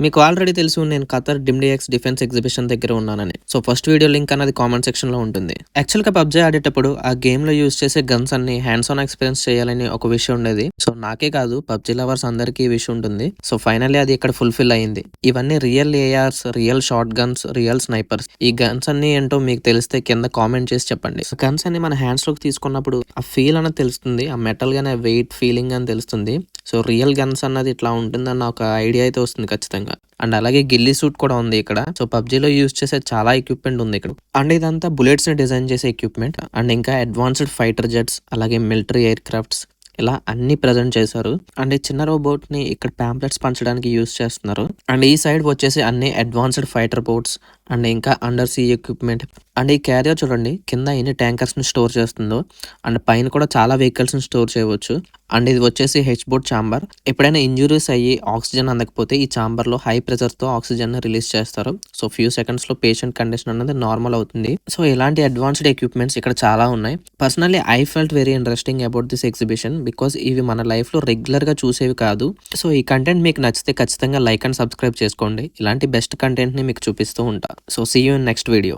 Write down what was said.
మీకు ఆల్రెడీ తెలుసు నేను ఖతర్ డిండిఎక్స్ డిఫెన్స్ ఎగ్జిబిషన్ దగ్గర ఉన్నానని. సో, ఫస్ట్ వీడియో లింక్ అన్నది కామెంట్ సెక్షన్‌లో ఉంటుంది. యాక్చువల్‌గా పబ్‌జీ ఆడేటప్పుడు ఆ గేమ్‌లో యూజ్ చేసే గన్స్ అన్నీ హ్యాండ్స్ ఆన్ ఎక్స్‌పీరియన్స్ చేయాలని ఒక విష్ ఉండేది. సో, నాకే కాదు పబ్‌జీ లవర్స్ అందరికీ ఈ విష్ ఉంటుంది. సో, ఫైనల్లీ అది ఇక్కడ ఫుల్‌ఫిల్ అయింది. ఇవన్నీ real AR's, real shot guns, real snipers. ఈ గన్స్ అన్నీ ఏంటో మీకు తెలిస్తే కింద కామెంట్ చేసి చెప్పండి. సో, గన్స్ అన్ని మన హ్యాండ్స్‌లోకి తీసుకున్నప్పుడు ఆ ఫీల్ అనేది తెలుస్తుంది. ఆ మెటల్ గాని, ఆ వెయిట్ ఫీలింగ్ అని తెలుస్తుంది. సో, రియల్ గన్స్ అన్నది ఇట్లా ఉంటుందన్న ఒక ఐడియా అయితే వస్తుంది ఖచ్చితంగా. అండ్ అలాగే గిల్లీ సూట్ కూడా ఉంది ఇక్కడ. సో, పబ్‌జీలో యూజ్ చేసే చాలా ఎక్విప్‌మెంట్ ఉంది ఇక్కడ. అండ్ ఇదంతా బుల్లెట్స్‌ని డిజైన్ చేసే ఎక్విప్‌మెంట్. అండ్ ఇంకా అడ్వాన్స్‌డ్ ఫైటర్ జెట్స్, అలాగే మిలిటరీ ఎయిర్ క్రాఫ్ట్స్ ఇలా అన్నీ ప్రెజెంట్ చేశారు. అండ్ ఈ చిన్న రోబోట్‌ని ఇక్కడ పాంప్లెట్స్ పంచడానికి యూజ్ చేస్తున్నారు. అండ్ ఈ సైడ్ వచ్చేసి అన్ని అడ్వాన్స్‌డ్ ఫైటర్ బోట్స్ అండ్ ఇంకా అండర్ సీ ఎక్విప్‌మెంట్. అండ్ ఈ క్యారియర్ చూడండి కింద ఎన్ని ట్యాంకర్స్‌ని స్టోర్ చేస్తుందో. అండ్ పైన కూడా చాలా వెహికల్స్‌ని స్టోర్ చేయవచ్చు. అండ్ ఇది వచ్చేసి హెచ్-బోట్ చాంబర్. ఎప్పుడైనా ఇంజ్యూరీస్ అయ్యి ఆక్సిజన్ అందకపోతే ఈ చాంబర్‌లో హై ప్రెషర్‌తో ఆక్సిజన్‌ని రిలీజ్ చేస్తారు. సో, ఫ్యూ సెకండ్స్‌లో పేషెంట్ కండిషన్ అన్నది నార్మల్ అవుతుంది. సో, ఇలాంటి అడ్వాన్స్‌డ్ ఎక్విప్‌మెంట్స్ ఇక్కడ చాలా ఉన్నాయి. Personally I felt very interesting about this exhibition because ఇవి మన లైఫ్‌లో రెగ్యులర్‌గా చూసేవి కాదు. సో, ఈ కంటెంట్ మీకు నచ్చితే ఖచ్చితంగా లైక్ అండ్ సబ్స్క్రైబ్ చేసుకోండి. ఇలాంటి బెస్ట్ కంటెంట్‌ని మీకు చూపిస్తూ ఉంటా. So, see you in next video.